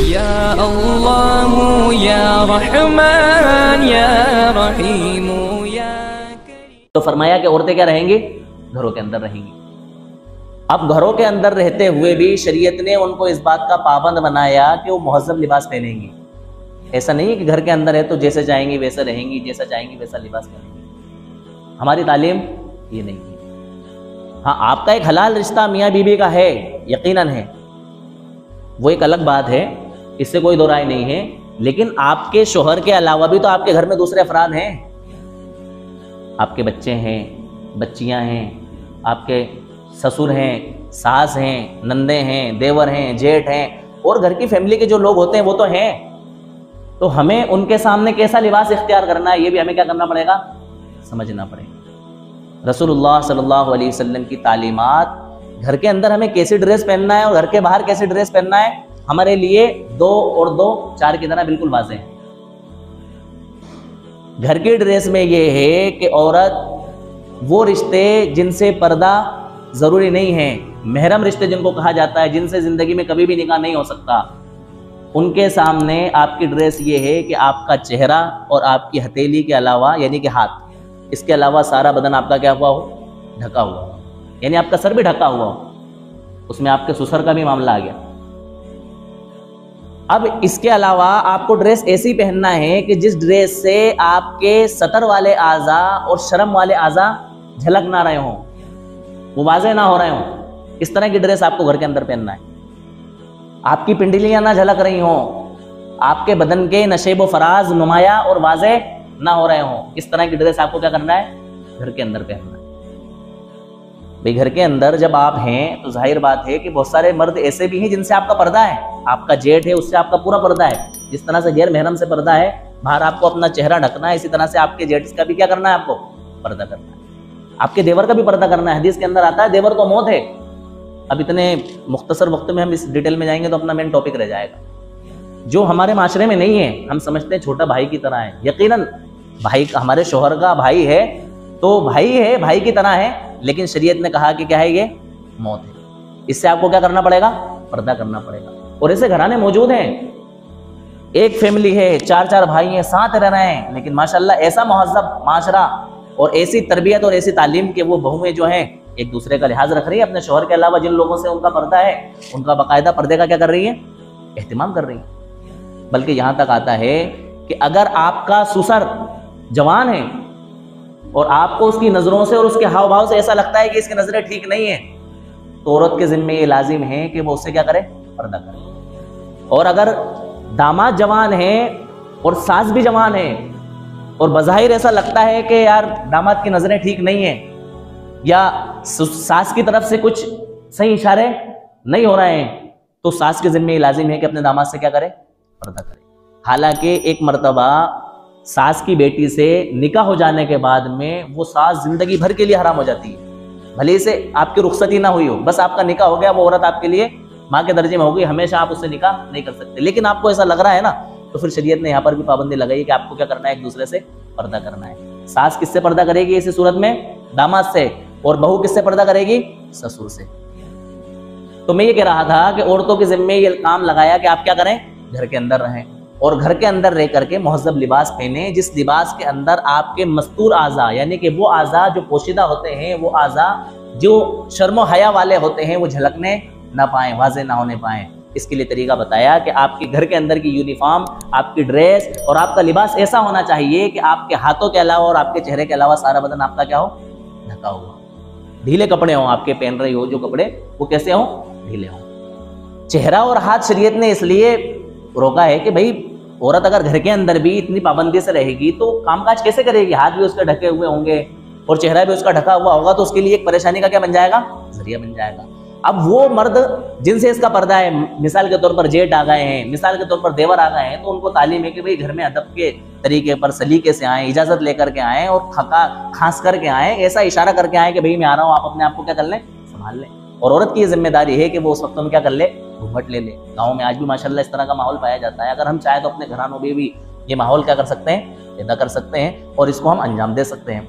या अल्लाह या रहमान या रहीम या करीम। तो फरमाया कि औरतें क्या रहेंगी? घरों के अंदर रहेंगी। अब घरों के अंदर रहते हुए भी शरीयत ने उनको इस बात का पाबंद बनाया कि वो मुहज्जब लिबास पहनेंगी। ऐसा नहीं है कि घर के अंदर है तो जैसे चाहेंगी वैसे रहेंगी, जैसा चाहेंगी वैसा लिबास पहनेंगी। हमारी तालीम ये नहीं है। हाँ, आपका एक हलाल रिश्ता मियाँ बीबी का है, यकीनन है, वो एक अलग बात है, इससे कोई दो राय नहीं है। लेकिन आपके शोहर के अलावा भी तो आपके घर में दूसरे अफराद हैं। आपके बच्चे हैं, बच्चियां हैं, आपके ससुर हैं, सास हैं, नंदे हैं, देवर हैं, जेठ हैं, और घर की फैमिली के जो लोग होते हैं वो तो हैं। तो हमें उनके सामने कैसा लिबास इख्तियार करना है ये भी हमें क्या करना पड़ेगा? समझना पड़ेगा। रसूलुल्लाह सल्लल्लाहु अलैहि वसल्लम की तालीमात, घर के अंदर हमें कैसी ड्रेस पहनना है और घर के बाहर कैसी ड्रेस पहनना है, हमारे लिए 2 और 2 4 की तरह बिल्कुल वाज़ेह है। घर की ड्रेस में ये है कि औरत वो रिश्ते जिनसे पर्दा जरूरी नहीं है, महरम रिश्ते जिनको कहा जाता है, जिनसे जिंदगी में कभी भी निकाह नहीं हो सकता, उनके सामने आपकी ड्रेस ये है कि आपका चेहरा और आपकी हथेली के अलावा, यानी कि हाथ, इसके अलावा सारा बदन आपका क्या हुआ हो? ढका हुआ हो, यानी आपका सर भी ढका हुआ हो। उसमें आपके ससुर का भी मामला आ गया। अब इसके अलावा आपको ड्रेस ऐसी पहनना है कि जिस ड्रेस से आपके सतर वाले आज़ा और शर्म वाले आज़ा झलक ना रहे हों, वो वाज़े ना हो रहे हों। इस तरह की ड्रेस आपको घर के अंदर पहनना है। आपकी पिंडलियां ना झलक रही हों, आपके बदन के नशेब व फराज नुमाया और वाज़े ना हो रहे हों, इस तरह की ड्रेस आपको क्या करना है? घर के अंदर पहनना है। भाई घर के अंदर जब आप हैं तो जाहिर बात है कि बहुत सारे मर्द ऐसे भी हैं जिनसे आपका पर्दा है। आपका जेठ है, उससे आपका पूरा पर्दा है। जिस तरह से गैर महरम से पर्दा है, बाहर आपको अपना चेहरा ढकना है, इसी तरह से आपके जेठ का भी क्या करना है? आपको पर्दा करना है। आपके देवर का भी पर्दा करना है। हदीस के अंदर आता है देवर को मौत है। अब इतने मुख्तसर वक्त में हम इस डिटेल में जाएंगे तो अपना मेन टॉपिक रह जाएगा। जो हमारे माशरे में नहीं है, हम समझते हैं छोटा भाई की तरह है। यकीनन भाई, हमारे शोहर का भाई है तो भाई है, भाई की तरह है, लेकिन शरीयत ने कहा कि क्या है? ये मौत है। इससे आपको क्या करना पड़ेगा? पर्दा करना पड़ेगा। और ऐसे घराने मौजूद हैं, एक फैमिली है, 4 भाई हैं, साथ रह रहे हैं, लेकिन माशाल्लाह ऐसा मुहज़्ज़ब माशरा और ऐसी तरबियत और ऐसी तालीम के वो बहुएं जो हैं एक दूसरे का लिहाज रख रही है। अपने शोहर के अलावा जिन लोगों से उनका पर्दा है, उनका बाकायदा पर्दे का क्या कर रही है? एहतिमाम कर रही है। बल्कि यहाँ तक आता है कि अगर आपका ससुर जवान है और आपको उसकी नज़रों से और उसके हाव भाव से ऐसा लगता है कि इसकी नज़रें ठीक नहीं है, तो औरत के ज़िम्मे ये लाजिम है कि वो उससे क्या करे? पर्दा करे। और अगर दामाद जवान है और सास भी जवान है और बज़ाहिर ऐसा लगता है कि यार दामाद की नज़रें ठीक नहीं है या सास की तरफ से कुछ सही इशारे नहीं हो रहे हैं, तो सास के ज़िम्मे लाजिम है कि अपने दामाद से क्या करे? पर्दा करे। हालांकि एक मर्तबा सास की बेटी से निकाह हो जाने के बाद में वो सास जिंदगी भर के लिए हराम हो जाती है। भले से आपकी रुखसती ना हुई हो, बस आपका निकाह हो गया, वो औरत आपके लिए माँ के दर्जे में होगी, हमेशा आप उससे निकाह नहीं कर सकते। लेकिन आपको ऐसा लग रहा है ना, तो फिर शरीयत ने यहाँ पर भी पाबंदी लगाई कि आपको क्या करना है? एक दूसरे से पर्दा करना है। सास किससे पर्दा करेगी इसी सूरत में? दामाद से। और बहू किससे पर्दा करेगी? ससुर से। तो मैं ये कह रहा था कि औरतों के जिम्मे ये काम लगाया कि आप क्या करें? घर के अंदर रहें और घर के अंदर रह करके मुहज़्ज़ब लिबास पहने, जिस लिबास के अंदर आपके मस्तूर आज़ा, यानी कि वो आज़ा जो पोशीदा होते हैं, वो आज़ा जो शर्म हया वाले होते हैं, वो झलकने ना पाएं, वाज़े ना होने पाएं। इसके लिए तरीका बताया कि आपके घर के अंदर की यूनिफॉर्म, आपकी ड्रेस और आपका लिबास ऐसा होना चाहिए कि आपके हाथों के अलावा और आपके चेहरे के अलावा सारा बदन आपका क्या हो? ढका हुआ। ढीले कपड़े हों, आपके पहन रही हो जो कपड़े, वो कैसे हों? ढीले हों। चेहरा और हाथ शरीयत ने इसलिए रोका है कि भाई औरत अगर घर के अंदर भी इतनी पाबंदी से रहेगी तो कामकाज कैसे करेगी? हाथ भी उसके ढके हुए होंगे और चेहरा भी उसका ढका हुआ होगा, तो उसके लिए एक परेशानी का क्या बन जाएगा? जरिया बन जाएगा। अब वो मर्द जिनसे इसका पर्दा है, मिसाल के तौर पर जेठ आ गए हैं, मिसाल के तौर पर देवर आ गए हैं, तो उनको तालीम है कि भाई घर में अदब के तरीके पर सलीके से आए, इजाजत लेकर के आए और खांस करके आए, ऐसा इशारा करके आए कि भाई मैं आ रहा हूँ, आप अपने आप को क्या कर लें? संभाल लें। और औरत की ये जिम्मेदारी है कि वो उस वक्त में क्या कर ले? घूंघट ले ले। गाँव में आज भी माशाल्लाह इस तरह का माहौल पाया जाता है। अगर हम चाहे तो अपने घरानों में भी ये माहौल क्या कर सकते हैं? पैदा कर सकते हैं और इसको हम अंजाम दे सकते हैं।